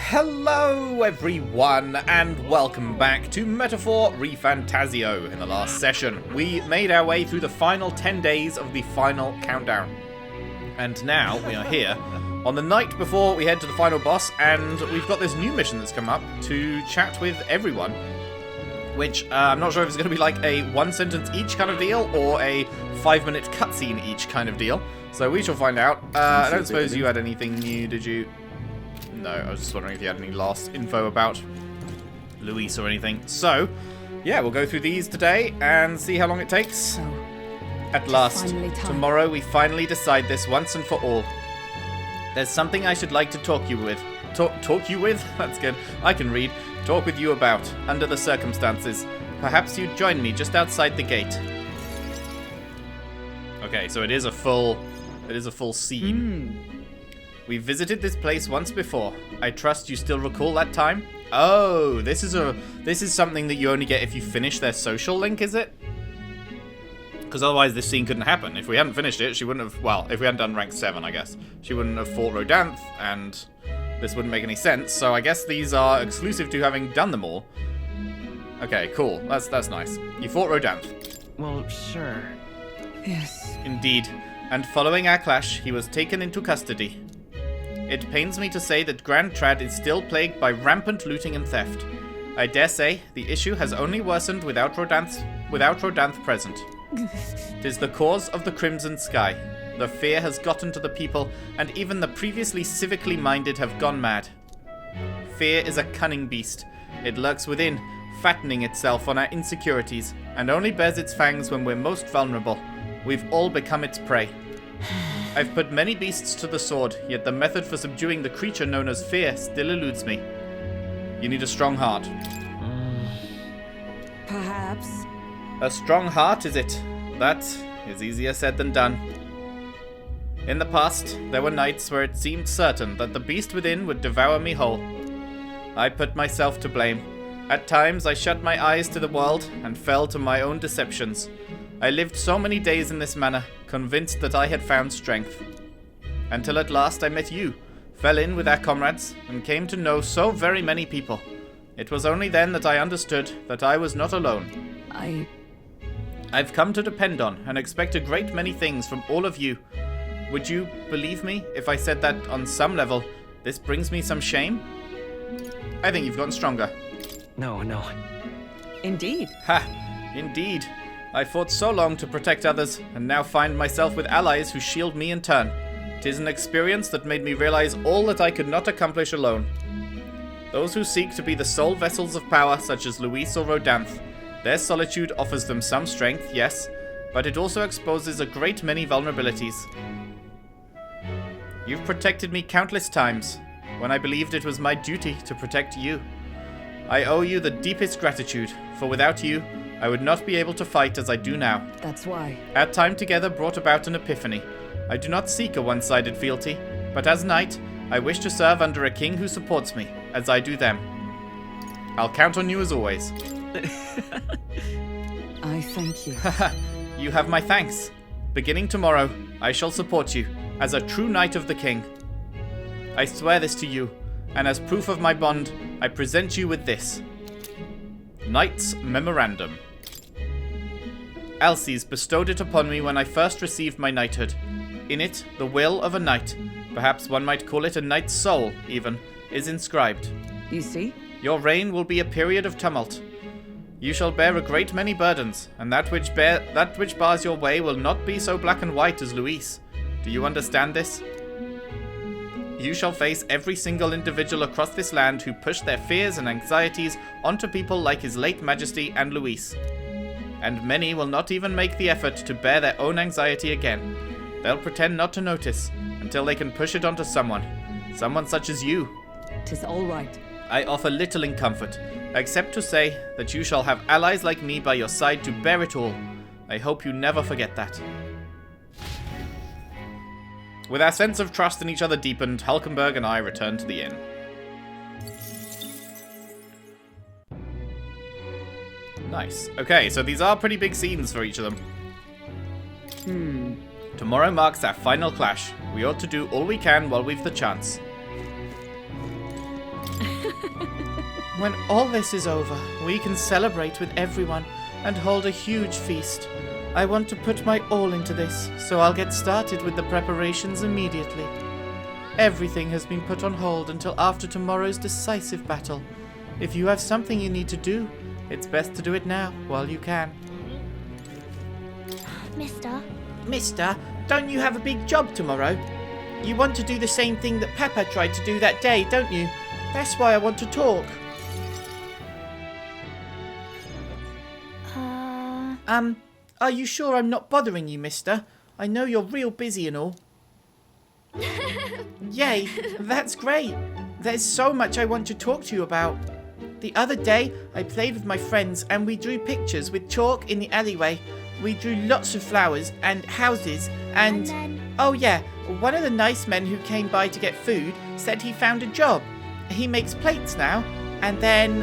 Hello everyone, and welcome back to Metaphor ReFantazio. In the last session, we made our way through the final 10 days of the final countdown. And now we are here on the night before we head to the final boss, and we've got this new mission that's come up to chat with everyone. Which, I'm not sure if it's going to be like a one sentence each kind of deal, or a 5-minute cutscene each kind of deal. So we shall find out. I don't suppose you had anything new, did you? No, I was just wondering if you had any last info about Luis or anything. So, yeah, we'll go through these today and see how long it takes. At last, tomorrow we finally decide this once and for all. There's something I should like to talk you with. Talk you with? That's good. I can read. Talk with you about, under the circumstances. Perhaps you'd join me just outside the gate. Okay, so it is a full scene. We visited this place once before. I trust you still recall that time? Oh, this is something that you only get if you finish their social link, is it? Because otherwise this scene couldn't happen. If we hadn't finished it, she wouldn't have... Well, if we hadn't done rank 7, I guess. She wouldn't have fought Rodanth, and this wouldn't make any sense. So I guess these are exclusive to having done them all. Okay, cool. That's nice. You fought Rodanth. Well, sure. Yes. Indeed. And following our clash, he was taken into custody. It pains me to say that Grand Trad is still plagued by rampant looting and theft. I dare say the issue has only worsened without Rodanth present. 'Tis the cause of the Crimson Sky. The fear has gotten to the people, and even the previously civically minded have gone mad. Fear is a cunning beast. It lurks within, fattening itself on our insecurities, and only bears its fangs when we're most vulnerable. We've all become its prey. I've put many beasts to the sword, yet the method for subduing the creature known as fear still eludes me. You need a strong heart. Perhaps. A strong heart, is it? That is easier said than done. In the past, there were nights where it seemed certain that the beast within would devour me whole. I put myself to blame. At times, I shut my eyes to the world and fell to my own deceptions. I lived so many days in this manner, convinced that I had found strength. Until at last I met you, fell in with our comrades, and came to know so very many people. It was only then that I understood that I was not alone. I've come to depend on and expect a great many things from all of you. Would you believe me if I said that on some level, this brings me some shame? I think you've gotten stronger. No. Indeed. Ha! Indeed. I fought so long to protect others, and now find myself with allies who shield me in turn. 'Tis an experience that made me realize all that I could not accomplish alone. Those who seek to be the sole vessels of power, such as Luis or Rodanth, their solitude offers them some strength, yes, but it also exposes a great many vulnerabilities. You've protected me countless times, when I believed it was my duty to protect you. I owe you the deepest gratitude, for without you, I would not be able to fight as I do now. That's why. Our time together brought about an epiphany. I do not seek a one-sided fealty, but as knight, I wish to serve under a king who supports me, as I do them. I'll count on you as always. I thank you. You have my thanks. Beginning tomorrow, I shall support you, as a true knight of the king. I swear this to you, and as proof of my bond, I present you with this. Knight's Memorandum. Alces bestowed it upon me when I first received my knighthood. In it, the will of a knight, perhaps one might call it a knight's soul, even, is inscribed. You see? Your reign will be a period of tumult. You shall bear a great many burdens, and that which bars your way will not be so black and white as Luis. Do you understand this? You shall face every single individual across this land who pushed their fears and anxieties onto people like His late Majesty and Luis. And many will not even make the effort to bear their own anxiety again. They'll pretend not to notice, until they can push it onto someone such as you. 'Tis all right. I offer little in comfort, except to say that you shall have allies like me by your side to bear it all. I hope you never forget that. With our sense of trust in each other deepened, Hulkenberg and I returned to the inn. Nice. Okay, so these are pretty big scenes for each of them. Tomorrow marks our final clash. We ought to do all we can while we've the chance. When all this is over, we can celebrate with everyone and hold a huge feast. I want to put my all into this, so I'll get started with the preparations immediately. Everything has been put on hold until after tomorrow's decisive battle. If you have something you need to do, it's best to do it now, while you can. Mister, don't you have a big job tomorrow? You want to do the same thing that Papa tried to do that day, don't you? That's why I want to talk. Are you sure I'm not bothering you, mister? I know you're real busy and all. Yay, that's great. There's so much I want to talk to you about. The other day, I played with my friends and we drew pictures with chalk in the alleyway. We drew lots of flowers and houses and oh yeah, one of the nice men who came by to get food said he found a job. He makes plates now. And then...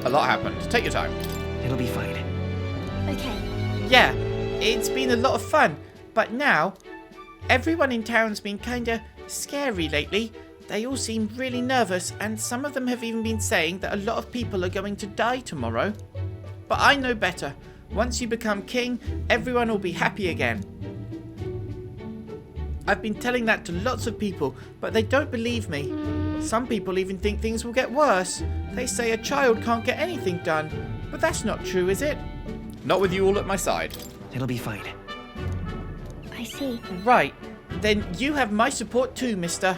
A lot happened. Take your time. It'll be fine. Okay. Yeah, it's been a lot of fun. But now, everyone in town's been kinda scary lately. They all seem really nervous, and some of them have even been saying that a lot of people are going to die tomorrow. But I know better. Once you become king, everyone will be happy again. I've been telling that to lots of people, but they don't believe me. Some people even think things will get worse. They say a child can't get anything done. But that's not true, is it? Not with you all at my side. It'll be fine. I see. Right. Then you have my support too, mister.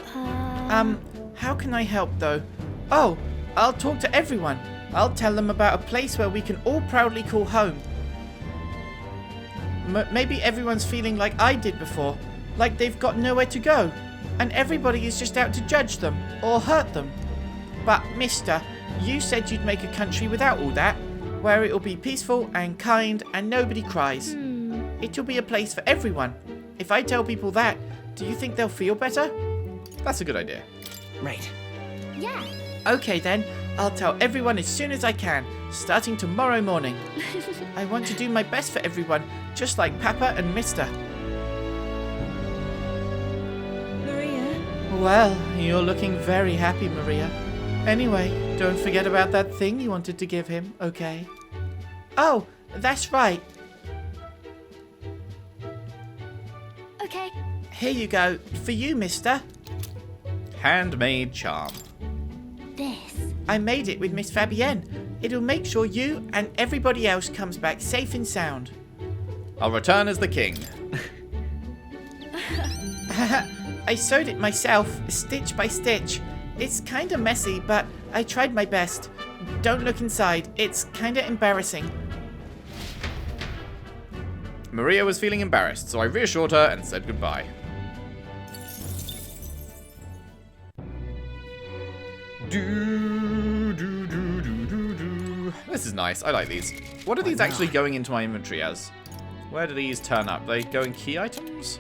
How can I help, though? Oh, I'll talk to everyone. I'll tell them about a place where we can all proudly call home. Maybe everyone's feeling like I did before. Like they've got nowhere to go. And everybody is just out to judge them or hurt them. But, mister, you said you'd make a country without all that, where it'll be peaceful and kind and nobody cries. It'll be a place for everyone. If I tell people that, do you think they'll feel better? That's a good idea. Right. Yeah. Okay then, I'll tell everyone as soon as I can, starting tomorrow morning. I want to do my best for everyone, just like Papa and Mister. Maria? Well, you're looking very happy, Maria. Anyway, don't forget about that thing you wanted to give him, okay? Oh, that's right. Okay. Here you go, for you, mister. Handmade charm. This. I made it with Miss Fabienne. It'll make sure you and everybody else comes back safe and sound. I'll return as the king. I sewed it myself, stitch by stitch. It's kinda messy, but I tried my best. Don't look inside, it's kinda embarrassing. Maria was feeling embarrassed, so I reassured her and said goodbye. This is nice. I like these. What are these actually going into my inventory as? Where do these turn up? They go in key items?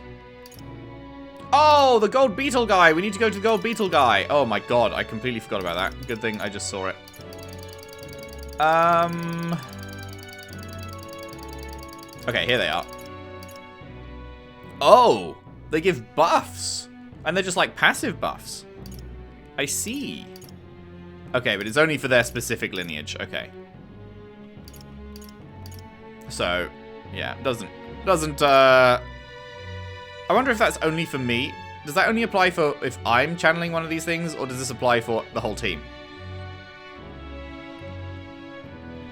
Oh, the gold beetle guy. We need to go to the gold beetle guy. Oh my god, I completely forgot about that. Good thing I just saw it. Okay, here they are. Oh, they give buffs. And they're just like passive buffs. I see. Okay, but it's only for their specific lineage. Okay. So, yeah, doesn't, I wonder if that's only for me. Does that only apply for if I'm channeling one of these things, or does this apply for the whole team?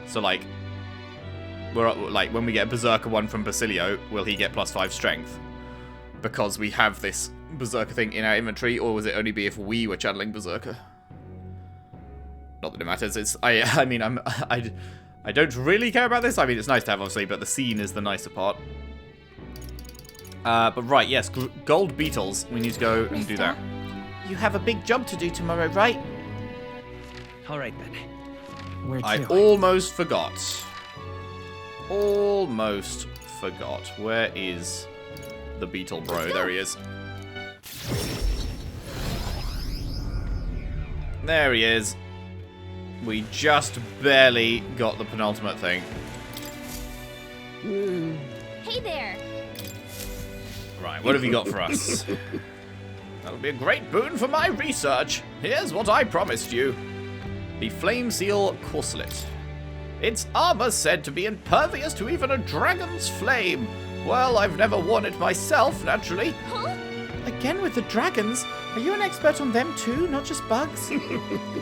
So, like, when we get a Berserker one from Basilio, will he get +5 strength? Because we have this Berserker thing in our inventory, or was it only be if we were channeling Berserker? Not that it matters. I mean, I don't really care about this. I mean, it's nice to have, obviously, but the scene is the nicer part. But right, yes, gold beetles. We need to go and do that. You have a big job to do tomorrow, right? Alright then. Where to? I almost forgot. Almost forgot. Where is the beetle bro? There he is. There he is. We just barely got the penultimate thing. Hey there. Right, what have you got for us? That'll be a great boon for my research. Here's what I promised you. The Flame Seal Corselet. Its armor said to be impervious to even a dragon's flame. Well, I've never worn it myself, naturally. Huh? Again with the dragons? Are you an expert on them too, not just bugs?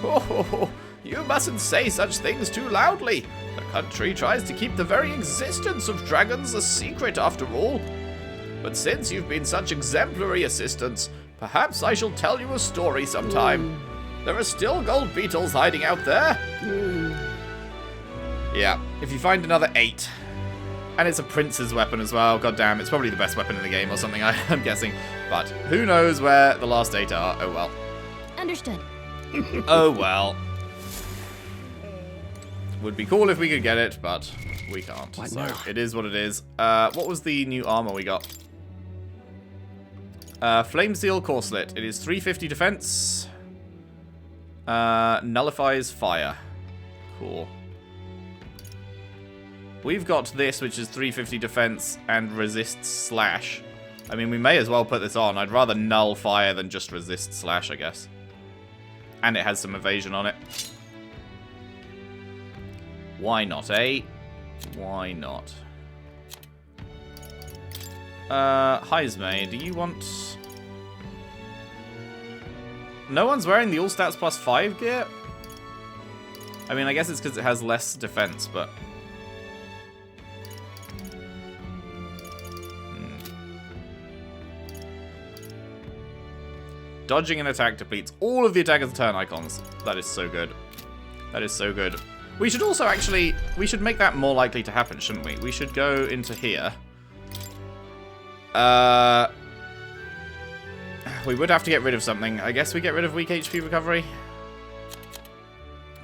Oh, you mustn't say such things too loudly. The country tries to keep the very existence of dragons a secret after all. But since you've been such exemplary assistants, perhaps I shall tell you a story sometime. There are still gold beetles hiding out there. Yeah, if you find another 8. And it's a prince's weapon as well. God damn, it's probably the best weapon in the game or something, I'm guessing. But who knows where the last 8 are. Oh well. Understood. Oh well. Would be cool if we could get it, but we can't. What So now? it is what it is. What was the new armor we got? Flame Seal Corselet. It is 350 defense. Nullifies fire. Cool. We've got this, which is 350 defense and resists slash. I mean, we may as well put this on. I'd rather null fire than just resist slash, I guess. And it has some evasion on it. Why not, eh? Why not? Heismay, do you want... No one's wearing the all stats plus 5 gear? I mean, I guess it's because it has less defense, but... Dodging an attack depletes all of the attacker's turn icons. That is so good. That is so good. We should also actually... We should make that more likely to happen, shouldn't we? We should go into here. We would have to get rid of something. I guess we get rid of weak HP recovery.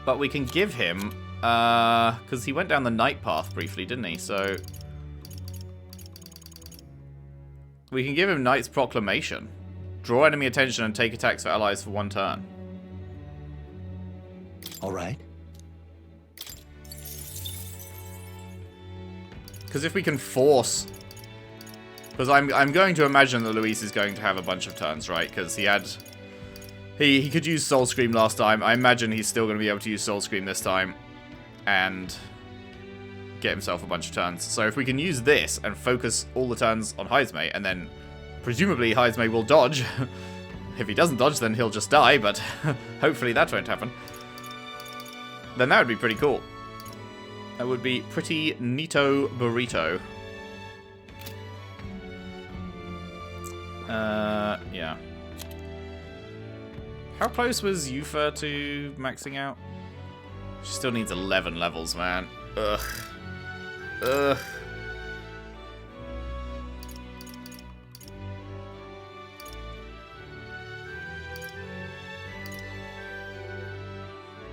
But we can give him... Because he went down the night path briefly, didn't he? So... We can give him Knight's Proclamation. Draw enemy attention and take attacks for allies for 1 turn. All right. Because if we can force... Because I'm going to imagine that Luis is going to have a bunch of turns, right? Because he had... He could use Soul Scream last time. I imagine he's still going to be able to use Soul Scream this time. And get himself a bunch of turns. So if we can use this and focus all the turns on Heismay, and then presumably Heismay will dodge. If he doesn't dodge, then he'll just die, but hopefully that won't happen. Then that would be pretty cool. That would be pretty neato burrito. Yeah. How close was Yufa to maxing out? She still needs 11 levels, man. Ugh. Ugh.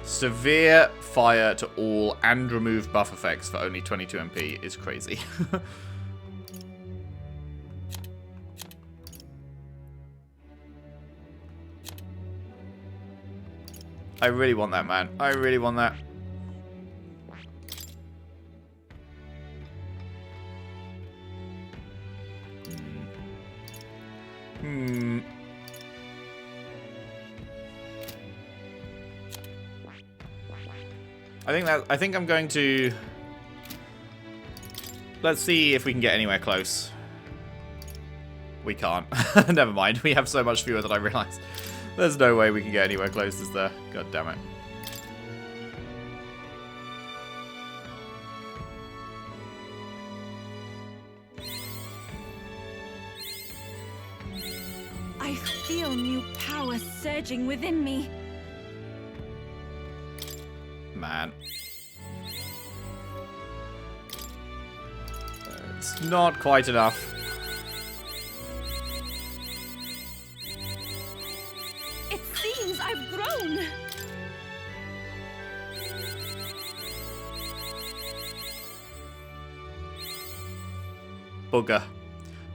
Severe fire to all and remove buff effects for only 22 MP is crazy. I really want that, man. I really want that. I think I'm going to... Let's see if we can get anywhere close. We can't. Never mind. We have so much fewer than I realized. There's no way we can get anywhere close, is there? God damn it. I feel new power surging within me. Man. It's not quite enough. It seems I've grown. Bugger.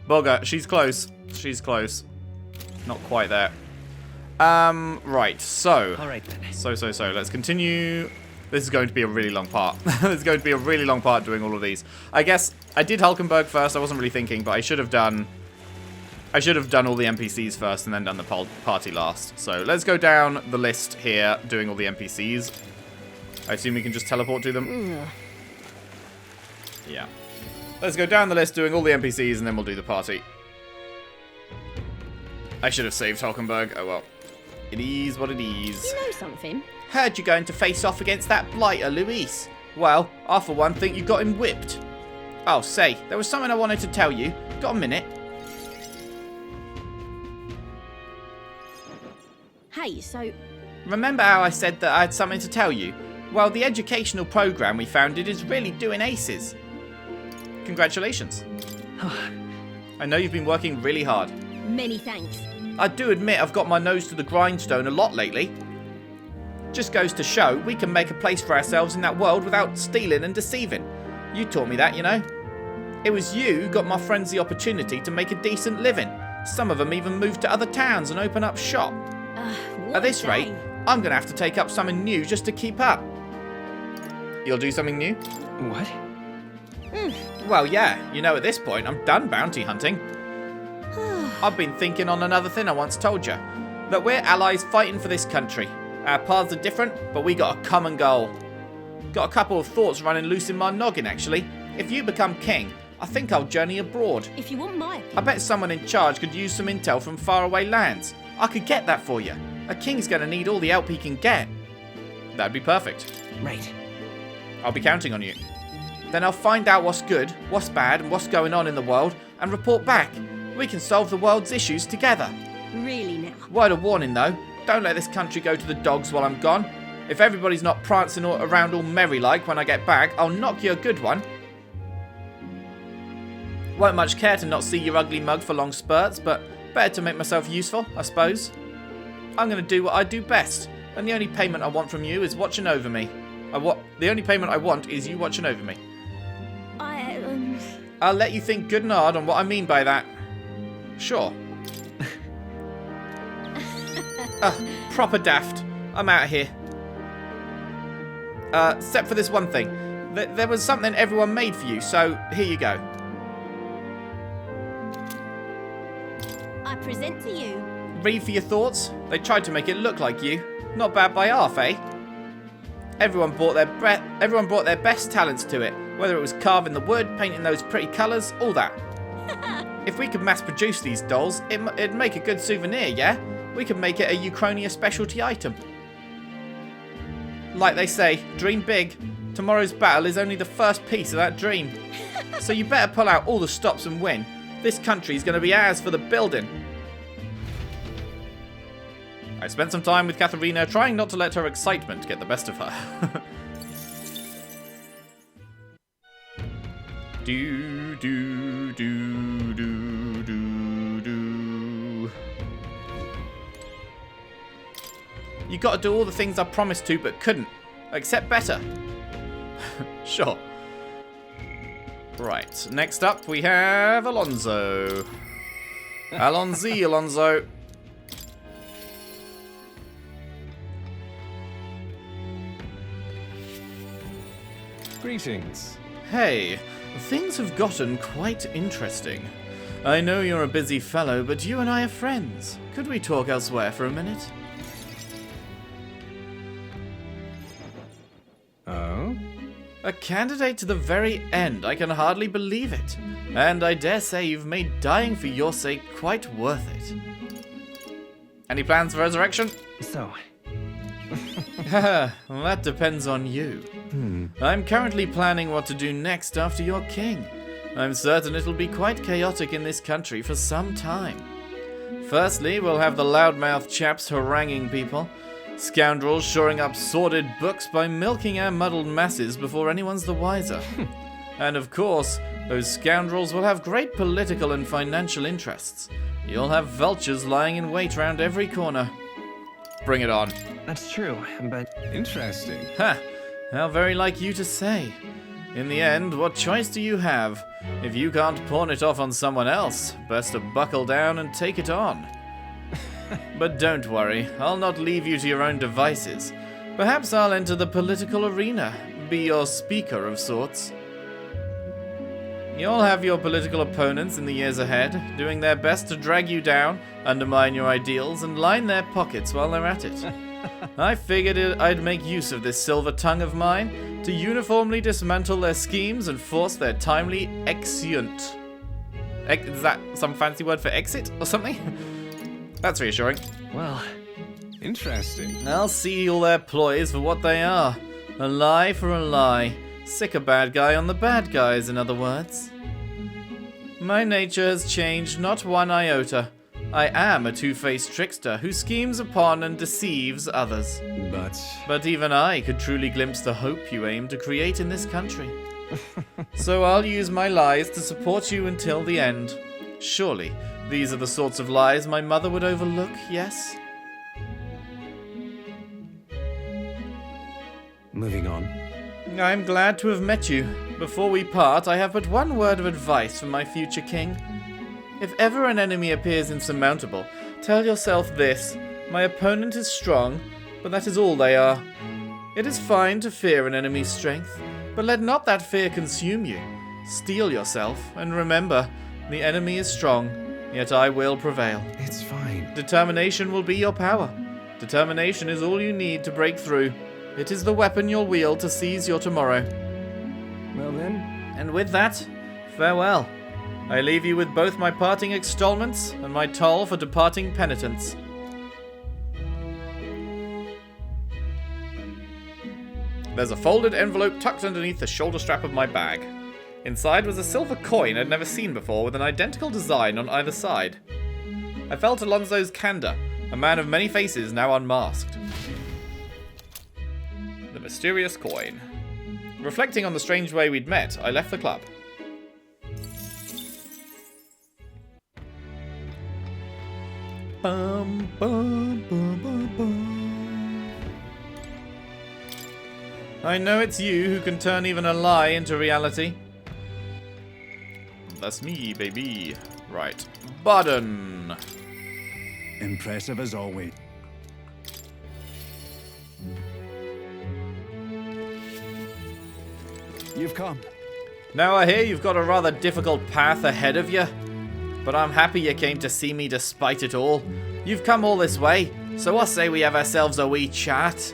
Bugger. She's close. She's close. Not quite there. Right. So. All right then. So. Let's continue. This is going to be a really long part. It's going to be a really long part doing all of these. I guess I did Hulkenberg first. I wasn't really thinking, but I should have done I should have done all the NPCs first and then done the party last. So let's go down the list here, doing all the NPCs. I assume we can just teleport to them. Yeah. Let's go down the list, doing all the NPCs, and then we'll do the party. I should have saved Hulkenberg. Oh well. It is what it is. You know something? Heard you're going to face off against that blighter, Luis. Well, I for one think you got him whipped. Oh, say, there was something I wanted to tell you. Got a minute? Hey, so Remember how I said that I had something to tell you? Well, the educational program we founded is really doing aces. Congratulations. I know you've been working really hard. many thanks. I do admit I've got my nose to the grindstone a lot lately. Just goes to show we can make a place for ourselves in that world without stealing and deceiving. You taught me that, you know. It was you who got my friends the opportunity to make a decent living. Some of them even moved to other towns and open up shop. What At this a rate, day. I'm going to have to take up something new just to keep up. You'll do something new? What? Well, yeah, you know at this point I'm done bounty hunting. I've been thinking on another thing I once told you. That we're allies fighting for this country. Our paths are different, but we got a common goal. Got a couple of thoughts running loose in my noggin, actually. If you become king, I think I'll journey abroad. If you want my I bet someone in charge could use some intel from faraway lands. I could get that for you. A king's going to need all the help he can get. That'd be perfect. Right. I'll be counting on you. Then I'll find out what's good, what's bad, and what's going on in the world, and report back. We can solve the world's issues together. really now. Word of warning though, don't let this country go to the dogs while I'm gone. If everybody's not prancing around all merry like when I get back, I'll knock you a good one. Won't much care to not see your ugly mug for long spurts, but better to make myself useful, I suppose. I'm going to do what I do best, and the only payment I want from you is watching over me. The only payment I want is you watching over me. I'll let you think good and hard on what I mean by that. Sure. Proper daft. I'm out of here. Except for this one thing. There was something everyone made for you, so here you go. I present to you. Read for your thoughts. They tried to make it look like you. Not bad by half, eh? Everyone brought their best talents to it. Whether it was carving the wood, painting those pretty colours, all that. If we could mass produce these dolls, it'd make a good souvenir, yeah? We could make it a Euchronia specialty item. Like they say, dream big. Tomorrow's battle is only the first piece of that dream. So you better pull out all the stops and win. This country's going to be ours for the building. I spent some time with Katharina trying not to let her excitement get the best of her. do, do, do, do, do, do. You got to do all the things I promised to but couldn't. Except better. Sure. Right, next up we have Alonso. Alonso. Greetings. Hey, things have gotten quite interesting. I know you're a busy fellow, but you and I are friends. Could we talk elsewhere for a minute? Oh? A candidate to the very end, I can hardly believe it. And I dare say you've made dying for your sake quite worth it. Any plans for resurrection? So, Haha, well, that depends on you. I'm currently planning what to do next after you're king. I'm certain it'll be quite chaotic in this country for some time. Firstly, we'll have the loudmouth chaps haranguing people, scoundrels shoring up sordid books by milking our muddled masses before anyone's the wiser. And of course, those scoundrels will have great political and financial interests. You'll have vultures lying in wait round every corner. Bring it on. that's true, but Interesting. Ha! How very like you to say. In the end, what choice do you have? If you can't pawn it off on someone else, best to buckle down and take it on. But don't worry, I'll not leave you to your own devices. Perhaps I'll enter the political arena, be your speaker of sorts. You'll have your political opponents in the years ahead, doing their best to drag you down, undermine your ideals, and line their pockets while they're at it. I figured I'd make use of this silver tongue of mine to uniformly dismantle their schemes and force their timely exeunt. Is that some fancy word for exit or something? That's reassuring. Well, Interesting. I'll see all their ploys for what they are. A lie for a lie. Sick a bad guy on the bad guys, in other words. My nature has changed not one iota. I am a two-faced trickster who schemes upon and deceives others. But even I could truly glimpse the hope you aim to create in this country. So I'll use my lies to support you until the end. Surely, these are the sorts of lies my mother would overlook, yes? moving on. I'm glad to have met you. Before we part, I have but one word of advice for my future king. If ever an enemy appears insurmountable, tell yourself this: my opponent is strong, but that is all they are. It is fine to fear an enemy's strength, but let not that fear consume you. Steel yourself, and remember, the enemy is strong, yet I will prevail. It's fine. Determination will be your power. Determination is all you need to break through. It is the weapon you'll wield to seize your tomorrow. Well then. And with that, farewell. I leave you with both my parting extolments and my toll for departing penitence. There's a folded envelope tucked underneath the shoulder strap of my bag. Inside was a silver coin I'd never seen before with an identical design on either side. I felt Alonso's candor, a man of many faces now unmasked. The mysterious coin. Reflecting on the strange way we'd met, I left the club. Bum, bum, bum, bum, bum. I know it's you who can turn even a lie into reality. That's me, baby. Right. Button. Impressive as always. You've come. Now I hear you've got a rather difficult path ahead of you. But I'm happy you came to see me despite it all. You've come all this way, so I say we have ourselves a wee chat.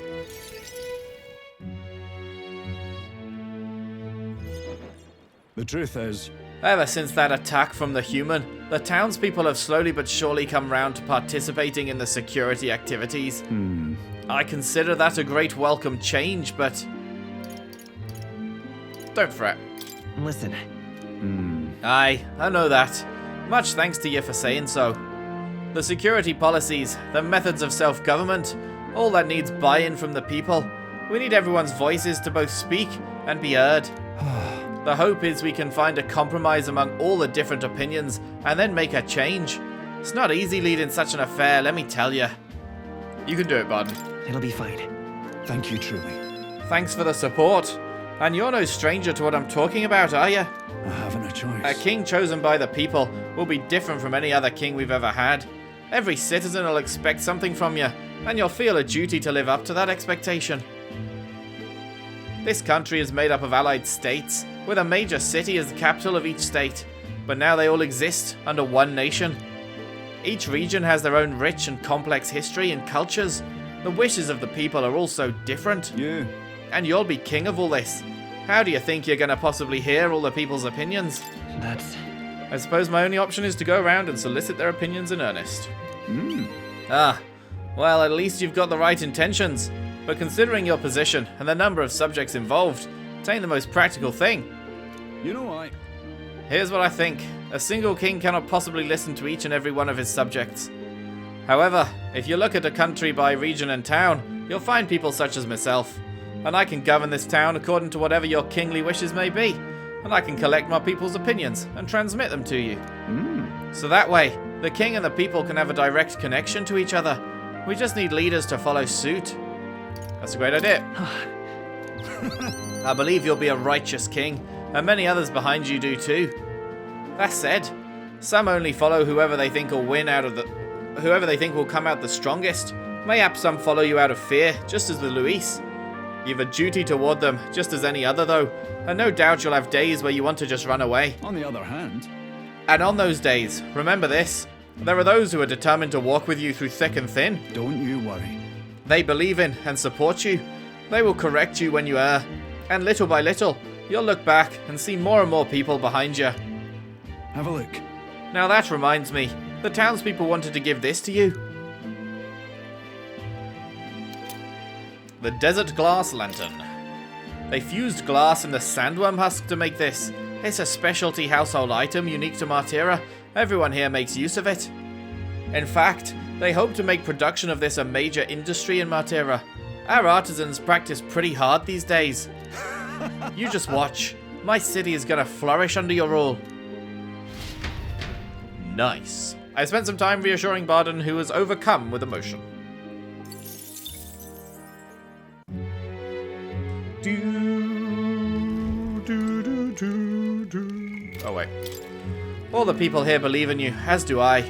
The truth is, Ever since that attack from the human, the townspeople have slowly but surely come round to participating in the security activities. I consider that a great welcome change, but don't fret. Listen, Aye, I know that. Much thanks to you for saying so. The security policies, the methods of self-government, all that needs buy-in from the people. We need everyone's voices to both speak and be heard. The hope is we can find a compromise among all the different opinions and then make a change. It's not easy leading such an affair, let me tell you. You can do it, Bud. it'll be fine. thank you truly. Thanks for the support. And you're no stranger to what I'm talking about, are you? I haven't a choice. A king chosen by the people will be different from any other king we've ever had. Every citizen will expect something from you, and you'll feel a duty to live up to that expectation. This country is made up of allied states, with a major city as the capital of each state, but now they all exist under one nation. Each region has their own rich and complex history and cultures. The wishes of the people are all so different. You. And you'll be king of all this. How do you think you're going to possibly hear all the people's opinions? That's... I suppose my only option is to go around and solicit their opinions in earnest. Ah, well, at least you've got the right intentions. But considering your position and the number of subjects involved, it ain't the most practical thing. You know Here's what I think. A single king cannot possibly listen to each and every one of his subjects. However, if you look at a country by region and town, you'll find people such as myself. And I can govern this town according to whatever your kingly wishes may be. And I can collect my people's opinions and transmit them to you. So that way, the king and the people can have a direct connection to each other. We just need leaders to follow suit. That's a great idea. I believe you'll be a righteous king, and many others behind you do too. That said, some only follow whoever they think will whoever they think will come out the strongest. Mayhap some follow you out of fear, just as with Luis. You've a duty toward them, just as any other though, and no doubt you'll have days where you want to just run away. On the other hand, And on those days, remember this, there are those who are determined to walk with you through thick and thin. don't you worry. They believe in and support you. They will correct you when you err, and little by little, you'll look back and see more and more people behind you. Have a look. Now that reminds me, the townspeople wanted to give this to you. The Desert Glass Lantern. They fused glass and the sandworm husk to make this. It's a specialty household item unique to Martira. Everyone here makes use of it. In fact, they hope to make production of this a major industry in Martira. Our artisans practice pretty hard these days. You just watch. My city is gonna flourish under your rule. Nice. I spent some time reassuring Barden, who was overcome with emotion. Oh wait. All the people here believe in you, as do I.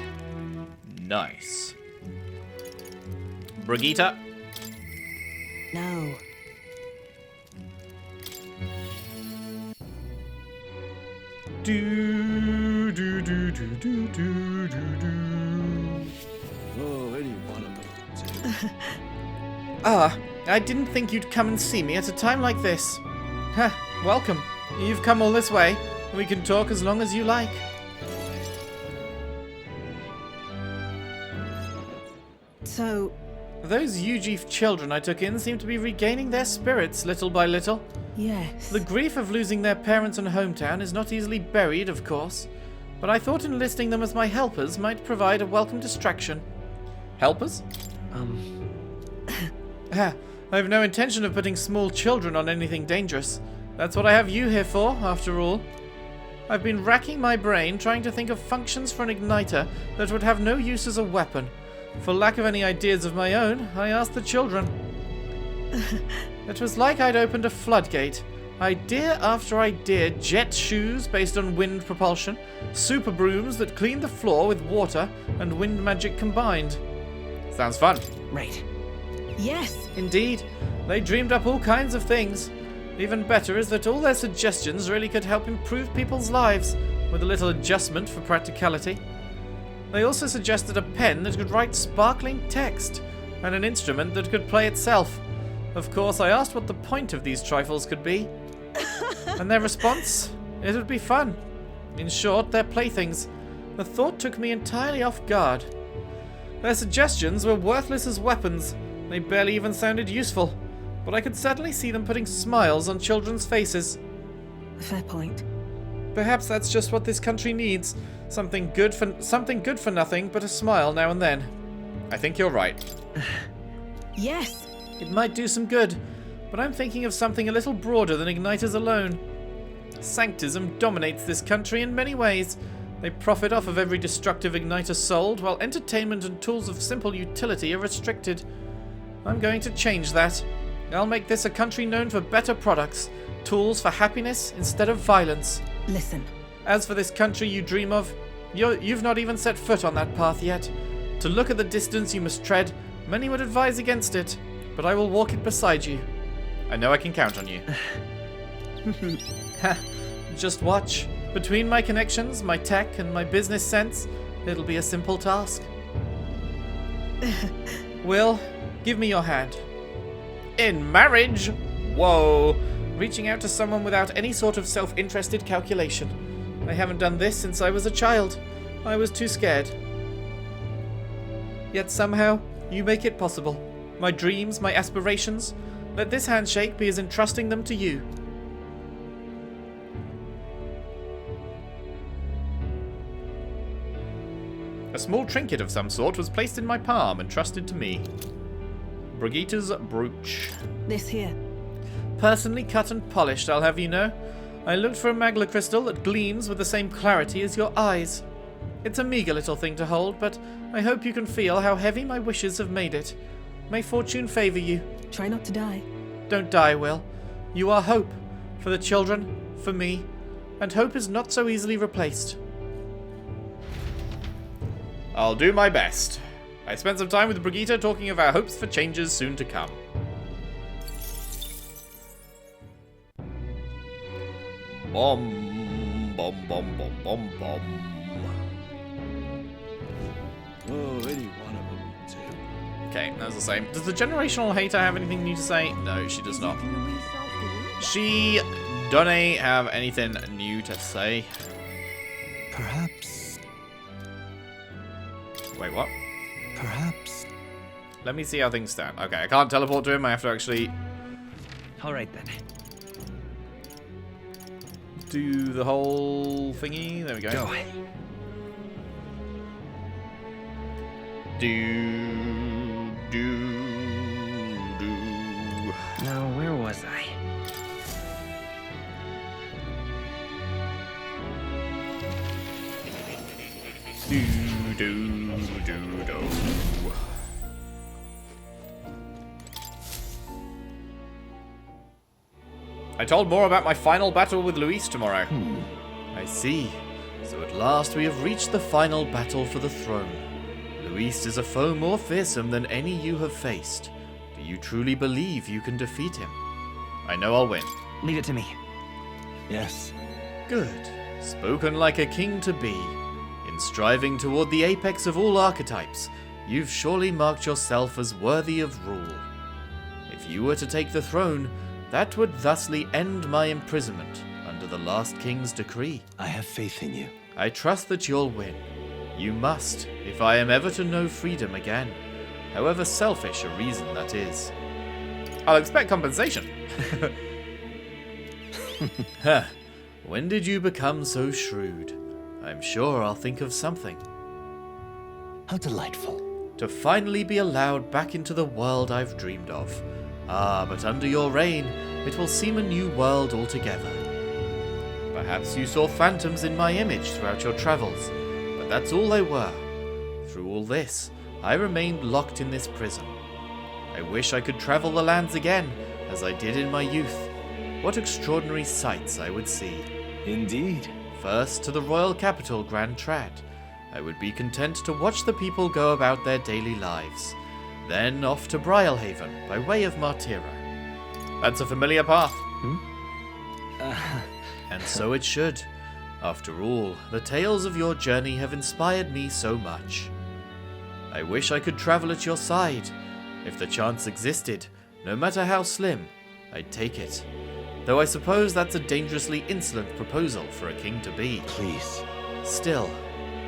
Nice. Brigitte? No. Oh, where do you want to go? Ah, I didn't think you'd come and see me at a time like this. Huh, welcome. You've come all this way, and we can talk as long as you like. So, Those Yuji children I took in seem to be regaining their spirits little by little. yes. The grief of losing their parents and hometown is not easily buried, of course, but I thought enlisting them as my helpers might provide a welcome distraction. Helpers? Ah, I have no intention of putting small children on anything dangerous. That's what I have you here for, after all. I've been racking my brain trying to think of functions for an igniter that would have no use as a weapon. For lack of any ideas of my own, I asked the children. It was like I'd opened a floodgate. Idea after idea, jet shoes based on wind propulsion, super brooms that cleaned the floor with water and wind magic combined. Sounds fun. Right. Yes. Indeed, they dreamed up all kinds of things. Even better is that all their suggestions really could help improve people's lives, with a little adjustment for practicality. They also suggested a pen that could write sparkling text, and an instrument that could play itself. Of course, I asked what the point of these trifles could be. And their response? It would be fun. In short, they're playthings. The thought took me entirely off guard. Their suggestions were worthless as weapons. They barely even sounded useful. But I could certainly see them putting smiles on children's faces. Fair point. Perhaps that's just what this country needs. Something good for nothing but a smile now and then. I think you're right. Yes. It might do some good, but I'm thinking of something a little broader than igniters alone. Sanctism dominates this country in many ways. They profit off of every destructive igniter sold, while entertainment and tools of simple utility are restricted. I'm going to change that. I'll make this a country known for better products, tools for happiness instead of violence. Listen. As for this country you dream of, you've not even set foot on that path yet. To look at the distance you must tread, many would advise against it, but I will walk it beside you. I know I can count on you. Ha! Just watch. Between my connections, my tech, and my business sense, it'll be a simple task. Will, give me your hand. In marriage? Whoa. Reaching out to someone without any sort of self-interested calculation. I haven't done this since I was a child. I was too scared. Yet somehow, you make it possible. My dreams, my aspirations. Let this handshake be as entrusting them to you. A small trinket of some sort was placed in my palm and trusted to me. Brigitte's brooch. This here. Personally cut and polished, I'll have you know. I looked for a magla crystal that gleams with the same clarity as your eyes. It's a meager little thing to hold, but I hope you can feel how heavy my wishes have made it. May fortune favor you. Try not to die. Don't die, Will. You are hope. For the children, for me, and hope is not so easily replaced. I'll do my best. I spent some time with Brigitte talking of our hopes for changes soon to come. Bom, bom, bom, bom, bom, bom. Oh, any one of them will do. Okay, that's the same. Does the generational hater have anything new to say? No, she does not. She don't have anything new to say. Perhaps. Wait, what? Perhaps. Let me see how things stand. Okay, I can't teleport to him. I have to actually All right then. do the whole thingy. There we go. Go. Do. Now, where was I? Do. I told more about my final battle with Luis tomorrow. I see. So at last we have reached the final battle for the throne. Luis is a foe more fearsome than any you have faced. Do you truly believe you can defeat him? I know I'll win. Leave it to me. Yes. Good. Spoken like a king to be. In striving toward the apex of all archetypes, you've surely marked yourself as worthy of rule. If you were to take the throne, that would thusly end my imprisonment under the last king's decree. I have faith in you. I trust that you'll win. You must, if I am ever to know freedom again, however selfish a reason that is. I'll expect compensation. Huh. When did you become so shrewd? I'm sure I'll think of something. How delightful. To finally be allowed back into the world I've dreamed of. Ah, but under your reign, it will seem a new world altogether. Perhaps you saw phantoms in my image throughout your travels, but that's all they were. Through all this, I remained locked in this prison. I wish I could travel the lands again, as I did in my youth. What extraordinary sights I would see. Indeed. First to the royal capital, Grand Trad. I would be content to watch the people go about their daily lives. Then off to Brialhaven by way of Martira. That's a familiar path. And so it should. After all, the tales of your journey have inspired me so much. I wish I could travel at your side. If the chance existed, no matter how slim, I'd take it. Though I suppose that's a dangerously insolent proposal for a king to be. Please. Still,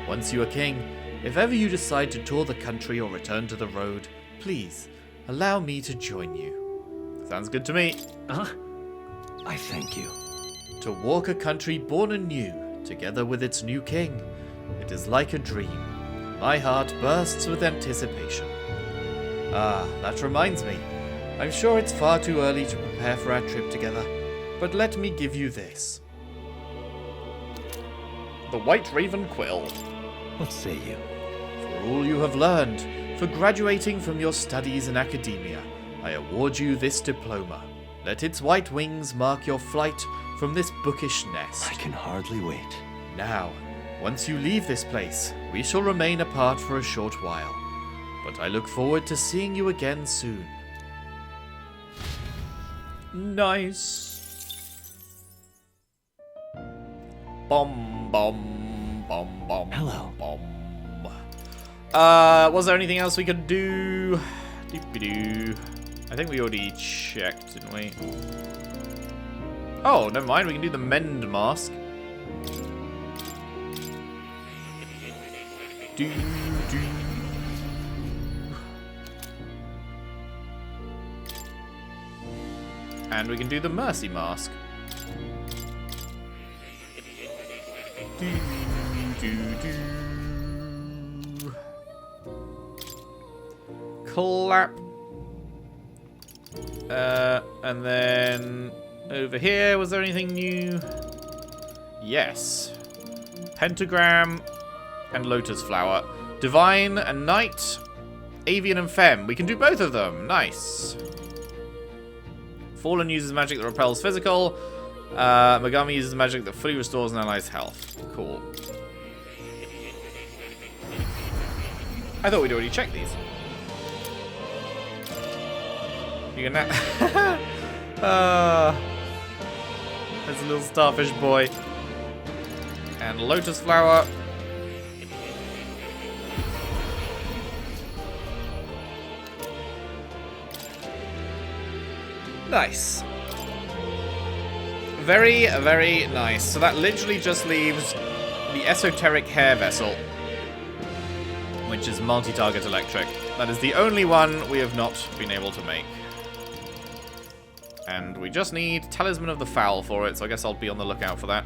once you are king, if ever you decide to tour the country or return to the road, please, allow me to join you. Sounds good to me. I thank you. To walk a country born anew, together with its new king, it is like a dream. My heart bursts with anticipation. Ah, that reminds me. I'm sure it's far too early to prepare for our trip together, but let me give you this. The White Raven Quill. What say you? For all you have learned, for graduating from your studies in academia, I award you this diploma. Let its white wings mark your flight from this bookish nest. I can hardly wait. Now, once you leave this place, we shall remain apart for a short while, but I look forward to seeing you again soon. Nice. Bom, bom, bom, bom. Hello. Bom. Was there anything else we could do? Doop-a-doo. I think we already checked, didn't we? Oh, never mind. We can do the mend mask. Do. And we can do the mercy mask. Do. Clap. And then over here, was there anything new? Yes. Pentagram and lotus flower. Divine and knight. Avian and femme. We can do both of them. Nice. Fallen uses magic that repels physical. Megami uses magic that fully restores an ally's health. Cool. I thought we'd already checked these. You can now. There's a little starfish boy. And lotus flower. Nice. Very, very nice. So that literally just leaves the esoteric hair vessel, which is multi-target electric. That is the only one we have not been able to make. And we just need Talisman of the Fowl for it, so I guess I'll be on the lookout for that.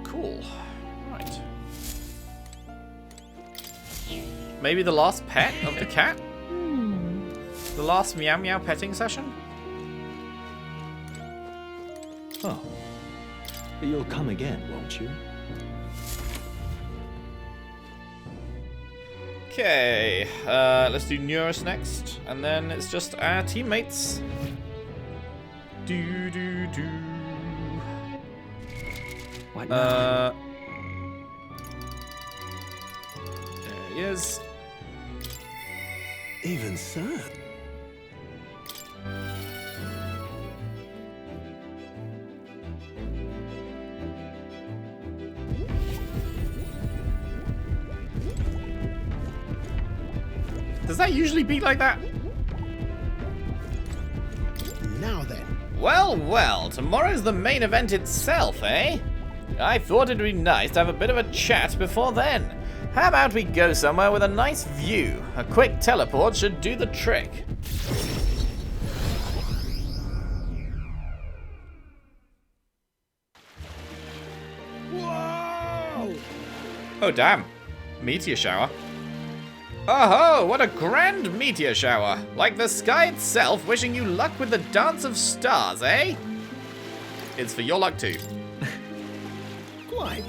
Cool. Right. Maybe the last pet of the cat? The last meow meow petting session? Oh. You'll come again, won't you? Okay, let's do Neuras next, and then it's just our teammates. Do. What now? There he is. Even so. Does that usually be like that? Now then. Well, well, tomorrow's the main event itself, eh? I thought it'd be nice to have a bit of a chat before then. How about we go somewhere with a nice view? A quick teleport should do the trick. Whoa! Oh, damn. Meteor shower. Oh, what a grand meteor shower. Like the sky itself wishing you luck with the dance of stars, eh? It's for your luck too. Quite.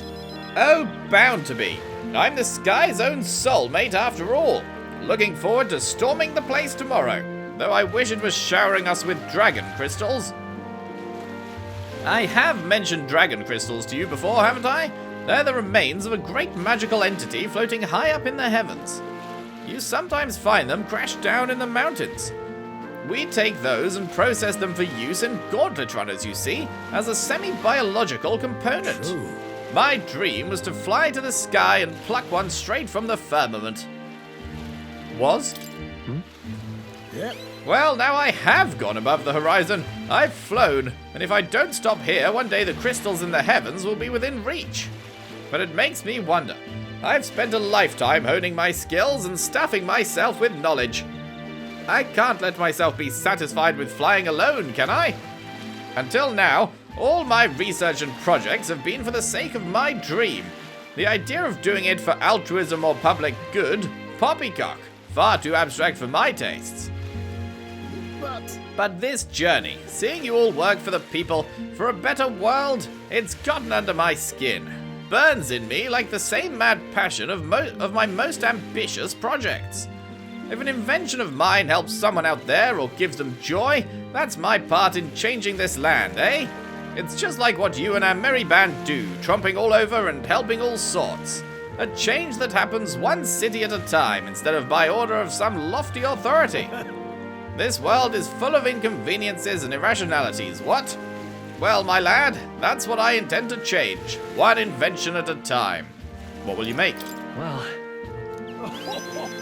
Oh, bound to be. I'm the sky's own soulmate after all. Looking forward to storming the place tomorrow. Though I wish it was showering us with dragon crystals. I have mentioned dragon crystals to you before, haven't I? They're the remains of a great magical entity floating high up in the heavens. You sometimes find them crashed down in the mountains. We take those and process them for use in gauntlet runners, you see, as a semi-biological component. True. My dream was to fly to the sky and pluck one straight from the firmament. Was? Yep. Well, now I have gone above the horizon. I've flown, and if I don't stop here, one day the crystals in the heavens will be within reach. But it makes me wonder. I've spent a lifetime honing my skills and stuffing myself with knowledge. I can't let myself be satisfied with flying alone, can I? Until now, all my research and projects have been for the sake of my dream. The idea of doing it for altruism or public good, poppycock. Far too abstract for my tastes. But this journey, seeing you all work for the people, for a better world, it's gotten under my skin. Burns in me like the same mad passion of my most ambitious projects. If an invention of mine helps someone out there or gives them joy, that's my part in changing this land, eh? It's just like what you and our merry band do, tromping all over and helping all sorts. A change that happens one city at a time instead of by order of some lofty authority. This world is full of inconveniences and irrationalities, what? Well, my lad, that's what I intend to change, one invention at a time. What will you make? Well,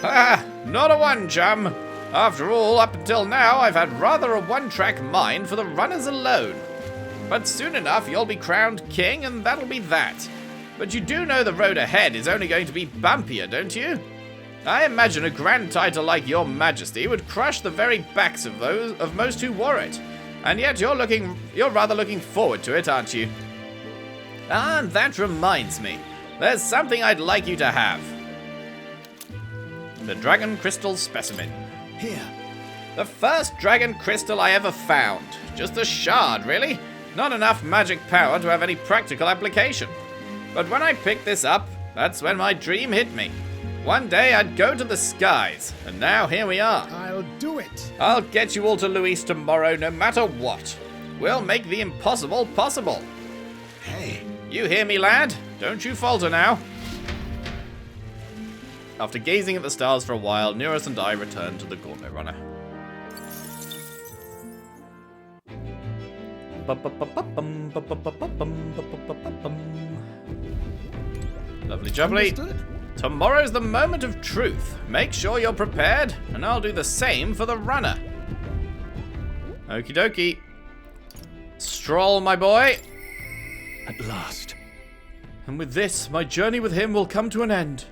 Ah, not a one, chum. After all, up until now, I've had rather a one-track mind for the runners alone. But soon enough, you'll be crowned king, and that'll be that. But you do know the road ahead is only going to be bumpier, don't you? I imagine a grand title like your majesty would crush the very backs of most who wore it. And yet you're rather looking forward to it, aren't you? Ah, and that reminds me. There's something I'd like you to have. The Dragon Crystal Specimen. Here. The first Dragon Crystal I ever found. Just a shard, really. Not enough magic power to have any practical application. But when I picked this up, that's when my dream hit me. One day I'd go to the skies, and now here we are. I'll do it. I'll get you all to Luis tomorrow no matter what. We'll make the impossible possible. Hey. You hear me, lad? Don't you falter now. After gazing at the stars for a while, Neuras and I returned to the Gauntlet Runner. Lovely jubbly. Understood. Tomorrow's the moment of truth. Make sure you're prepared, and I'll do the same for the runner. Okie dokie. Strohl, my boy. At last. And with this, my journey with him will come to an end.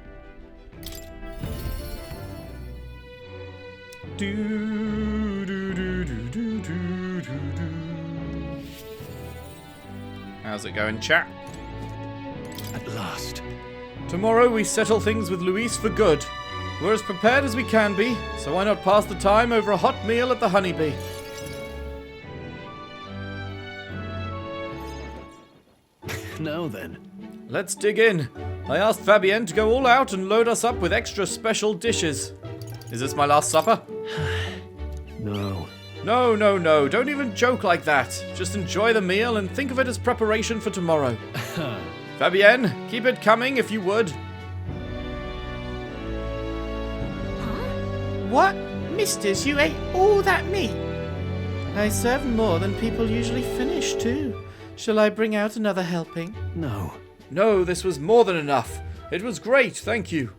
How's it going, chat? At last. Tomorrow we settle things with Luis for good. We're as prepared as we can be, so why not pass the time over a hot meal at the Honeybee? Now then. Let's dig in. I asked Fabienne to go all out and load us up with extra special dishes. Is this my last supper? No. No. Don't even joke like that. Just enjoy the meal and think of it as preparation for tomorrow. Fabienne, keep it coming if you would. What? Misters, you ate all that meat? I serve more than people usually finish, too. Shall I bring out another helping? No. No, this was more than enough. It was great, thank you.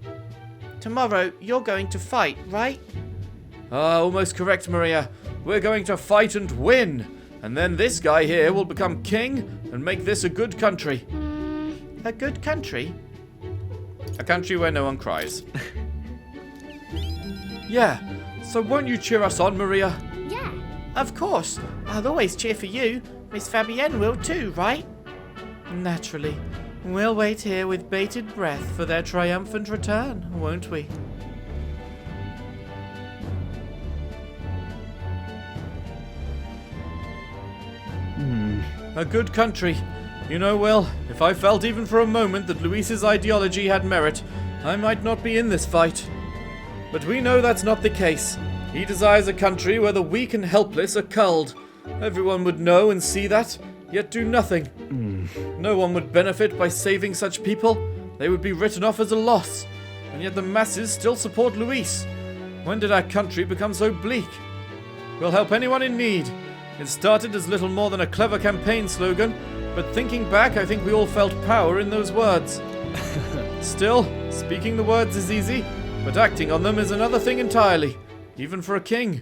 Tomorrow, you're going to fight, right? Almost correct, Maria. We're going to fight and win. And then this guy here will become king and make this a good country. A good country? A country where no one cries. Yeah, so won't you cheer us on, Maria? Yeah. Of course. I'll always cheer for you. Miss Fabienne will too, right? Naturally. We'll wait here with bated breath for their triumphant return, won't we? A good country. You know, Will, if I felt even for a moment that Luis's ideology had merit, I might not be in this fight. But we know that's not the case. He desires a country where the weak and helpless are culled. Everyone would know and see that, yet do nothing. No one would benefit by saving such people. They would be written off as a loss. And yet the masses still support Luis. When did our country become so bleak? We'll help anyone in need. It started as little more than a clever campaign slogan, but thinking back, I think we all felt power in those words. Still, speaking the words is easy, but acting on them is another thing entirely, even for a king.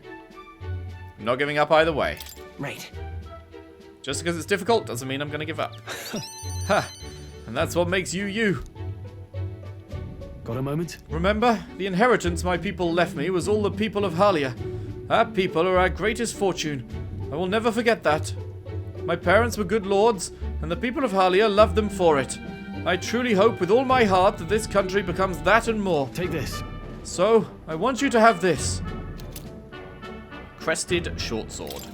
I'm not giving up either way. Right. Just because it's difficult doesn't mean I'm going to give up. Ha! And that's what makes you you. Got a moment? Remember, the inheritance my people left me was all the people of Halia. Our people are our greatest fortune. I will never forget that. My parents were good lords, and the people of Halia loved them for it. I truly hope with all my heart that this country becomes that and more. Take this. So, I want you to have this. Crested short sword.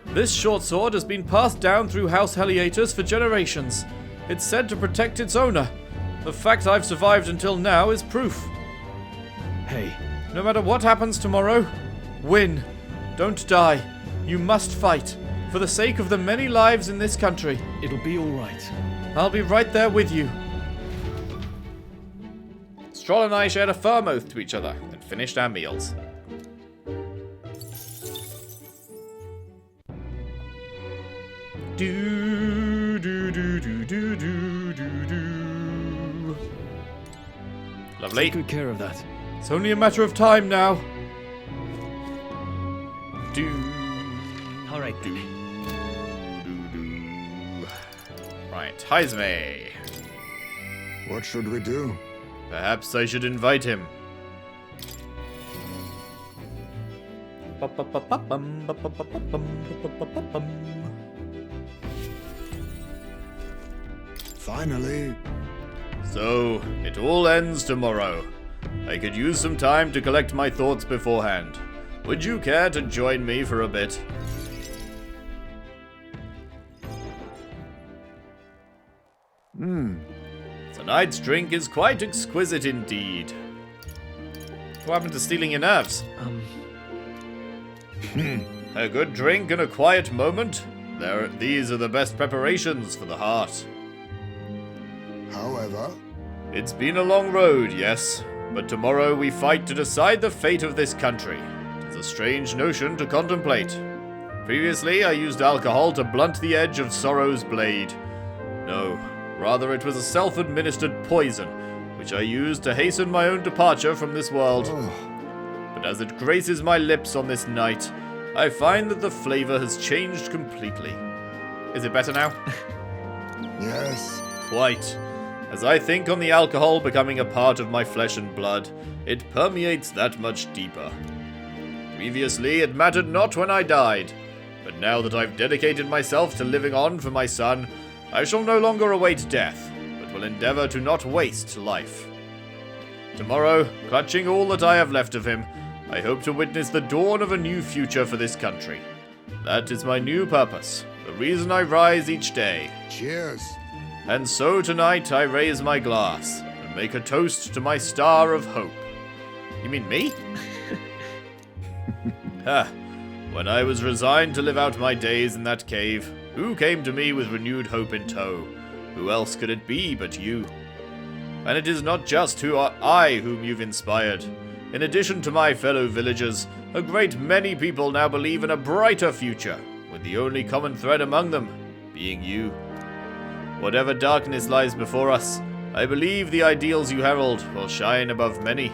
This short sword has been passed down through House Heliatus for generations. It's said to protect its owner. The fact I've survived until now is proof. Hey. No matter what happens tomorrow, win. Don't die. You must fight. For the sake of the many lives in this country. It'll be all right. I'll be right there with you. Strohl and I shared a firm oath to each other and finished our meals. Do do do do do do do do. Lovely. Take good care of that. It's only a matter of time now. Do. All right. Do. Right, Heismay. What should we do? Perhaps I should invite him. Finally. So, it all ends tomorrow. I could use some time to collect my thoughts beforehand. Would you care to join me for a bit? Tonight's drink is quite exquisite indeed. What happened to stealing your nerves? A good drink and a quiet moment. These are the best preparations for the heart. However, It's been a long road, yes, but tomorrow we fight to decide the fate of this country. It's a strange notion to contemplate. Previously, I used alcohol to blunt the edge of sorrow's blade. No, rather it was a self-administered poison, which I used to hasten my own departure from this world. But as it graces my lips on this night, I find that the flavor has changed completely. Is it better now? Yes. Quite. As I think on the alcohol becoming a part of my flesh and blood, it permeates that much deeper. Previously, it mattered not when I died, but now that I've dedicated myself to living on for my son, I shall no longer await death, but will endeavor to not waste life. Tomorrow, clutching all that I have left of him, I hope to witness the dawn of a new future for this country. That is my new purpose, the reason I rise each day. Cheers. And so tonight I raise my glass and make a toast to my star of hope. You mean me? When I was resigned to live out my days in that cave, who came to me with renewed hope in tow? Who else could it be but you? And it is not just I whom you've inspired. In addition to my fellow villagers, a great many people now believe in a brighter future, with the only common thread among them being you. Whatever darkness lies before us, I believe the ideals you herald will shine above many.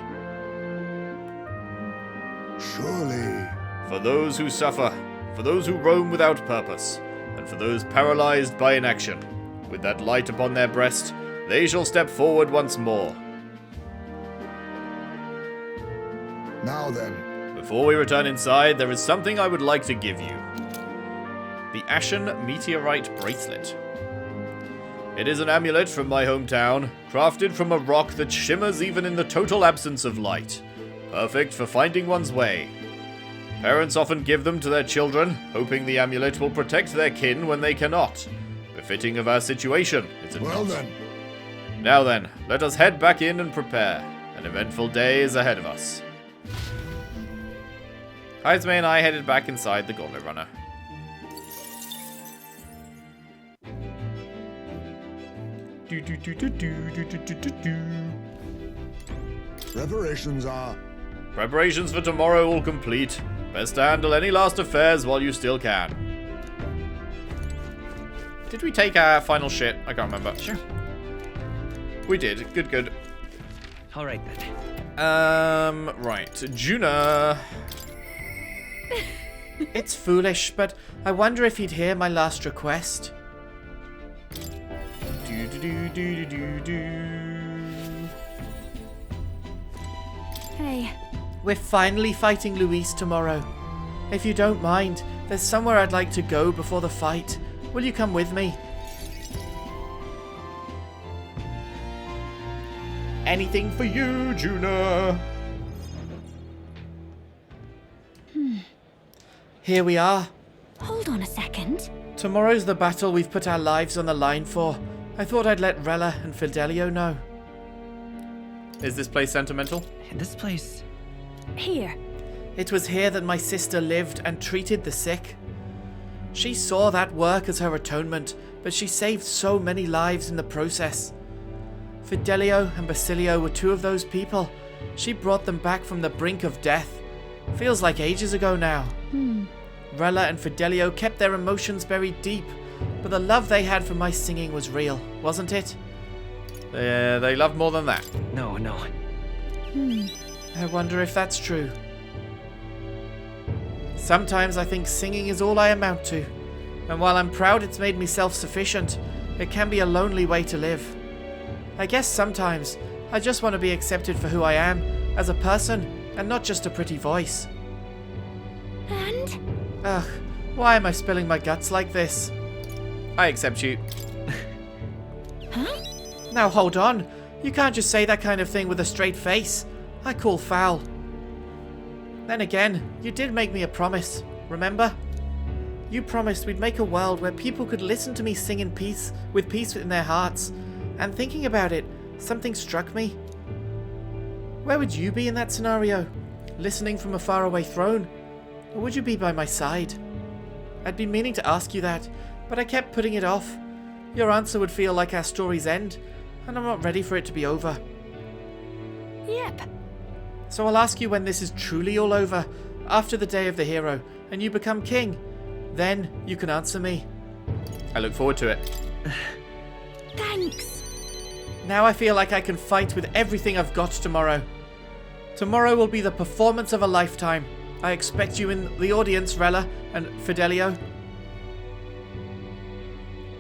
Surely. For those who suffer, for those who roam without purpose, and for those paralyzed by inaction, with that light upon their breast, they shall step forward once more. Now then. Before we return inside, there is something I would like to give you. The Ashen Meteorite Bracelet. It is an amulet from my hometown, crafted from a rock that shimmers even in the total absence of light. Perfect for finding one's way. Parents often give them to their children, hoping the amulet will protect their kin when they cannot. Befitting of our situation, is it Well not? then. Now then, let us head back in and prepare. An eventful day is ahead of us. Heismay and I headed back inside the Gauntlet Runner. Preparations are. Preparations for tomorrow all complete. Best to handle any last affairs while you still can. Did we take our final shit? I can't remember. Sure. We did. Good, good. All right then. Right. Junah. It's foolish, but I wonder if he'd hear my last request. Hey, We're finally fighting Luis tomorrow. If you don't mind, there's somewhere I'd like to go before the fight. Will you come with me? Anything for you, Junah. Here we are. hold on a second. Tomorrow's the battle we've put our lives on the line for. I thought I'd let Rella and Fidelio know. Is this place sentimental? This place. Here. It was here that my sister lived and treated the sick. She saw that work as her atonement, but she saved so many lives in the process. Fidelio and Basilio were two of those people. She brought them back from the brink of death. Feels like ages ago now. Rella and Fidelio kept their emotions buried deep, but the love they had for my singing was real, wasn't it? They love more than that. No. I wonder if that's true. Sometimes I think singing is all I amount to, and while I'm proud it's made me self-sufficient, it can be a lonely way to live. I guess sometimes I just want to be accepted for who I am, as a person, and not just a pretty voice. And? Ugh, why am I spilling my guts like this? I accept you. Huh? Now hold on, you can't just say that kind of thing with a straight face. I call foul. Then again, you did make me a promise, remember? You promised we'd make a world where people could listen to me sing in peace, with peace in their hearts. And thinking about it, something struck me. Where would you be in that scenario? Listening from a faraway throne? Or would you be by my side? I'd been meaning to ask you that, but I kept putting it off. Your answer would feel like our story's end, and I'm not ready for it to be over. Yep. So I'll ask you when this is truly all over, after the day of the hero, and you become king. Then you can answer me. I look forward to it. Thanks. Now I feel like I can fight with everything I've got tomorrow. Tomorrow will be the performance of a lifetime. I expect you in the audience, Rella and Fidelio.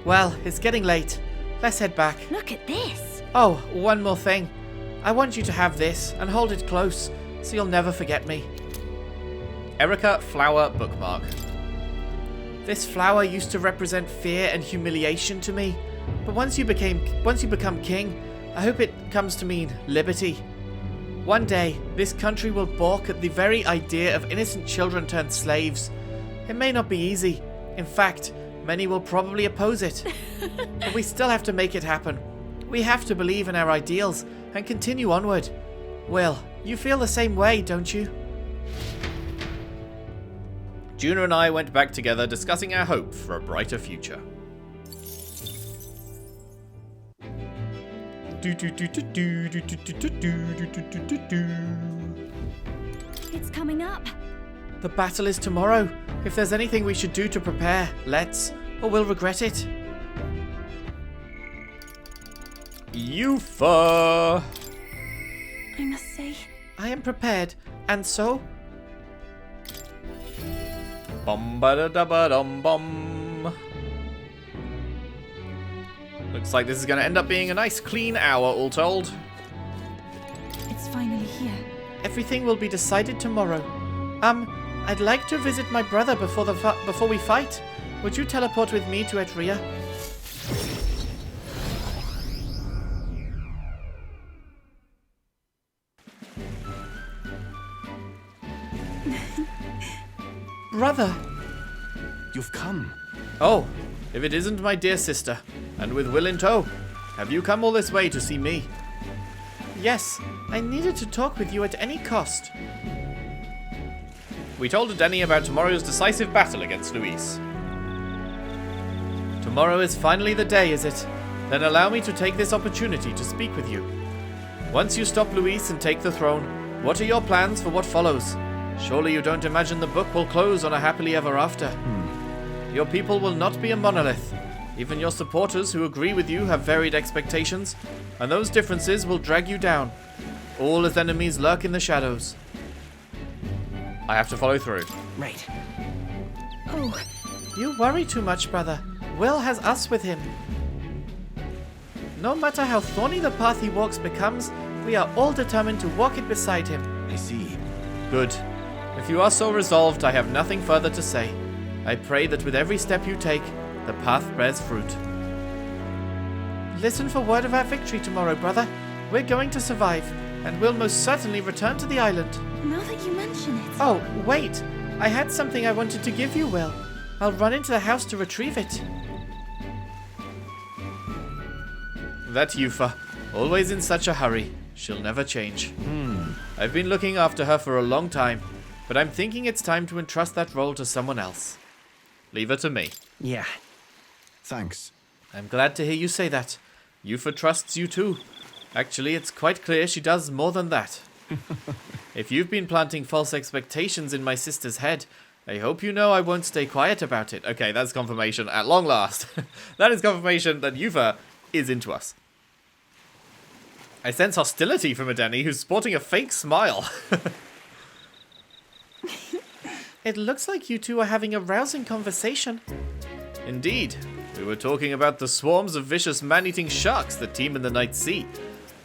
Well, it's getting late. Let's head back. Look at this. Oh, one more thing. I want you to have this and hold it close so you'll never forget me. Erica Flower bookmark. This flower used to represent fear and humiliation to me, but once you become king, I hope it comes to mean liberty. One day, this country will balk at the very idea of innocent children turned slaves. It may not be easy. In fact, many will probably oppose it. But we still have to make it happen. We have to believe in our ideals and continue onward. Will, you feel the same way, don't you? Junah and I went back together discussing our hope for a brighter future. It's coming up. The battle is tomorrow. If there's anything we should do to prepare, let's, or we'll regret it. Yufa! I must say. I am prepared, and so? Bum ba da da ba dum bum. Looks like this is going to end up being a nice clean hour, all told. It's finally here. Everything will be decided tomorrow. I'd like to visit my brother before we fight. Would you teleport with me to Etria? Brother! You've come. Oh, if it isn't my dear sister, and with Will in tow. Have you come all this way to see me? Yes, I needed to talk with you at any cost. We told Denny about tomorrow's decisive battle against Luis. Tomorrow is finally the day, is it? Then allow me to take this opportunity to speak with you. Once you stop Luis and take the throne, what are your plans for what follows? Surely you don't imagine the book will close on a happily ever after. Your people will not be a monolith. Even your supporters who agree with you have varied expectations, and those differences will drag you down. All as enemies lurk in the shadows. I have to follow through. Right. Oh, You worry too much, brother. Will has us with him. No matter how thorny the path he walks becomes, we are all determined to walk it beside him. I see. Good. If you are so resolved, I have nothing further to say. I pray that with every step you take, the path bears fruit. Listen for word of our victory tomorrow, brother. We're going to survive, and we'll most certainly return to the island. now that you mention it. Oh, wait! I had something I wanted to give you, Will. I'll run into the house to retrieve it. That Yufa. Always in such a hurry. She'll never change. I've been looking after her for a long time, but I'm thinking it's time to entrust that role to someone else. Leave her to me. Yeah. Thanks. I'm glad to hear you say that. Yufa trusts you too. Actually, it's quite clear she does more than that. If you've been planting false expectations in my sister's head, I hope you know I won't stay quiet about it. Okay, that's confirmation at long last. That is confirmation that Yufa is into us. I sense hostility from Adeni, who's sporting a fake smile. It looks like you two are having a rousing conversation. Indeed. We were talking about the swarms of vicious man-eating sharks that teem in the night sea.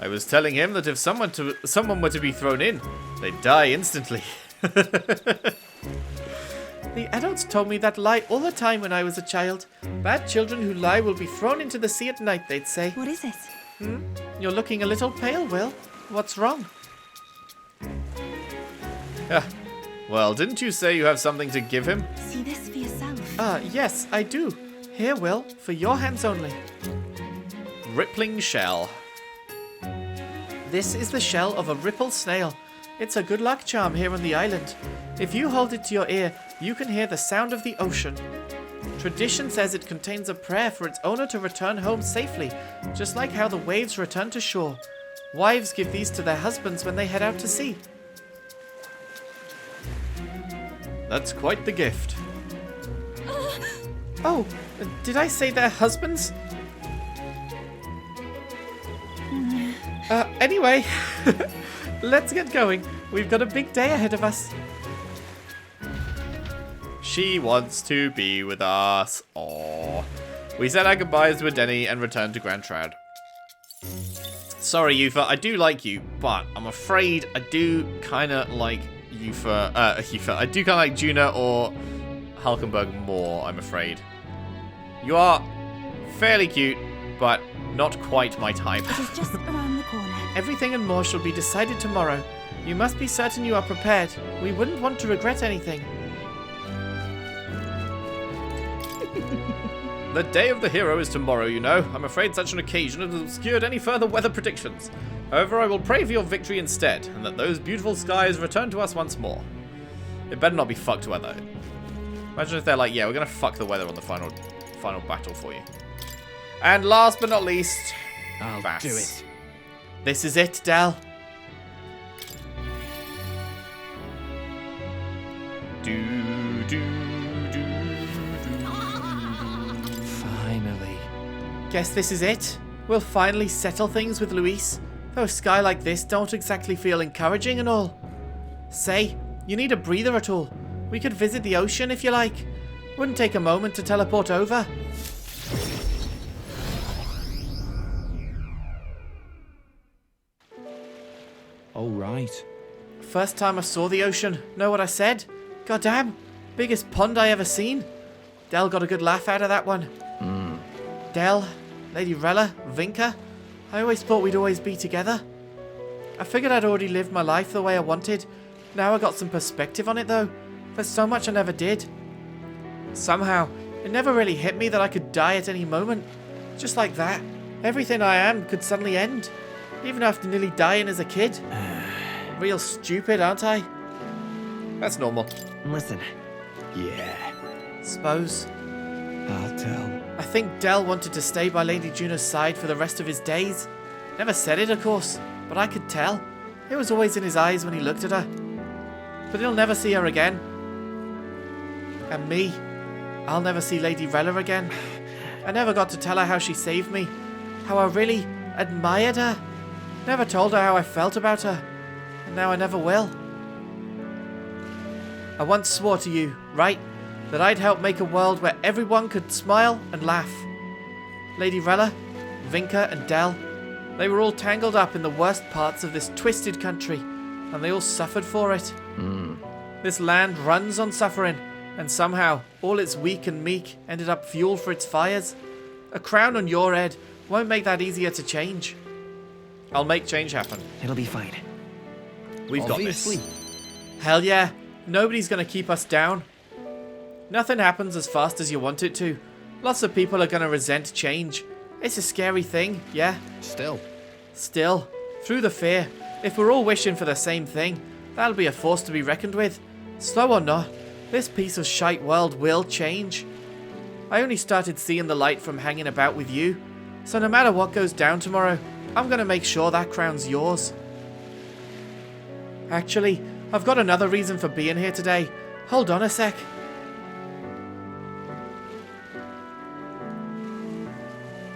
I was telling him that if someone were to be thrown in, they'd die instantly. The adults told me that lie all the time when I was a child. Bad children who lie will be thrown into the sea at night, they'd say. What is it? You're looking a little pale, Will. What's wrong? Well, didn't you say you have something to give him? See this for yourself. Yes, I do. Here, Will, for your hands only. Rippling shell. This is the shell of a ripple snail. It's a good luck charm here on the island. If you hold it to your ear, you can hear the sound of the ocean. Tradition says it contains a prayer for its owner to return home safely, just like how the waves return to shore. Wives give these to their husbands when they head out to sea. That's quite the gift. Oh, did I say they're husbands? Anyway, let's get going. We've got a big day ahead of us. She wants to be with us. Aww. We said our goodbyes to Adeni and returned to Grand Shroud. Sorry, Yufa, I do like you, but I'm afraid I do kind of like Yufa. I do kind of like Junah or Hulkenberg more, I'm afraid. You are fairly cute, but not quite my type. It is just around the corner. Everything and more shall be decided tomorrow. You must be certain you are prepared. We wouldn't want to regret anything. The day of the hero is tomorrow, you know. I'm afraid such an occasion has obscured any further weather predictions. However, I will pray for your victory instead, and that those beautiful skies return to us once more. It better not be fucked weather. Imagine if they're like, yeah, we're gonna fuck the weather on the final battle for you. And last but not least, I'll Vass. do it. This is it, Del. Finally. Guess this is it. We'll finally settle things with Luis. Though a sky like this don't exactly feel encouraging and all. Say, you need a breather at all. We could visit the ocean if you like. Wouldn't take a moment to teleport over. All right. First time I saw the ocean. Know what I said? Goddamn. Biggest pond I ever seen. Del got a good laugh out of that one. Del, Lady Rella, Vinka. I always thought we'd always be together. I figured I'd already lived my life the way I wanted. Now I got some perspective on it though. There's so much I never did. Somehow, it never really hit me that I could die at any moment. Just like that. Everything I am could suddenly end. Even after nearly dying as a kid. Real stupid, aren't I? that's normal. Listen. Yeah. Suppose. I'll tell. I think Del wanted to stay by Lady Junah's side for the rest of his days. Never said it, of course, but I could tell. It was always in his eyes when he looked at her. But he'll never see her again. And me, I'll never see Lady Rella again. I never got to tell her how she saved me, how I really admired her. Never told her how I felt about her, and now I never will. I once swore to you, right, that I'd help make a world where everyone could smile and laugh. Lady Rella, Vinka and Del, they were all tangled up in the worst parts of this twisted country, and they all suffered for it. This land runs on suffering, and somehow all its weak and meek ended up fuel for its fires. A crown on your head won't make that easier to change. I'll make change happen. It'll be fine. We've got Obviously. this. Hell yeah, nobody's gonna keep us down. Nothing happens as fast as you want it to. Lots of people are gonna resent change. It's a scary thing, yeah. Still. Still, through the fear, if we're all wishing for the same thing, that'll be a force to be reckoned with. Slow or not, this piece of shite world will change. I only started seeing the light from hanging about with you, so no matter what goes down tomorrow, I'm gonna make sure that crown's yours. Actually, I've got another reason for being here today. Hold on a sec.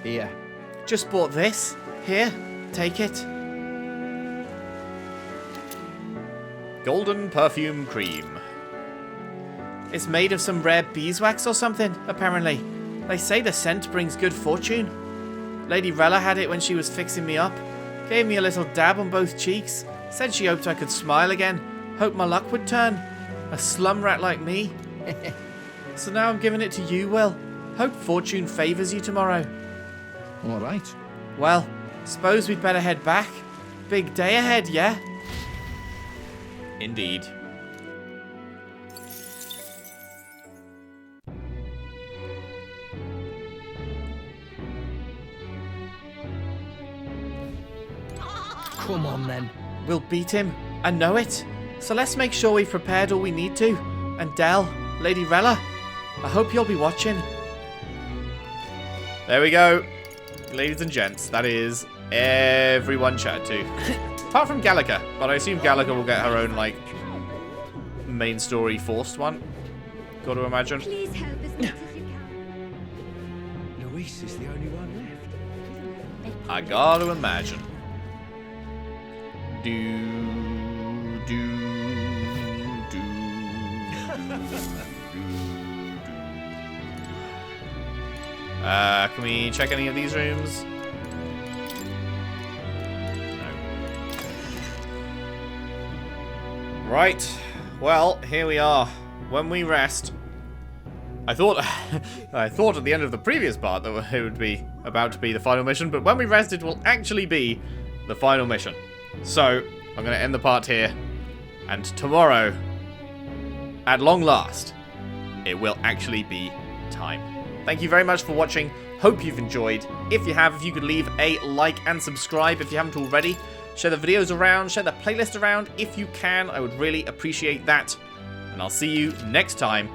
Here. Just bought this. Here, take it. Golden perfume cream. It's made of some rare beeswax or something, apparently. They say the scent brings good fortune. Lady Rella had it when she was fixing me up. Gave me a little dab on both cheeks. Said she hoped I could smile again. Hoped my luck would turn. A slum rat like me. So now I'm giving it to you, Will. Hope fortune favours you tomorrow. All right. Well, suppose we'd better head back. Big day ahead, yeah? Indeed. Come on then. We'll beat him. I know it. So let's make sure we've prepared all we need to. And Del, Lady Rella, I hope you'll be watching. There we go. Ladies and gents, that is everyone chatted to. Apart from Gallica, but I assume Gallica will get her own, like, main story forced one. Got to imagine. Please help as much as you can. Reese is the only one left. I gotta imagine. Can we check any of these rooms? No. Right. Well, here we are. When we rest. I thought at the end of the previous part that it would be about to be the final mission, but when we rest it will actually be the final mission. So, I'm going to end the part here, and tomorrow, at long last, it will actually be time. Thank you very much for watching. Hope you've enjoyed. If you have, if you could leave a like and subscribe if you haven't already. Share the videos around, share the playlist around if you can. I would really appreciate that. And I'll see you next time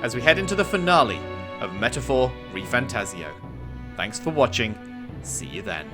as we head into the finale of Metaphor ReFantazio. Thanks for watching. See you then.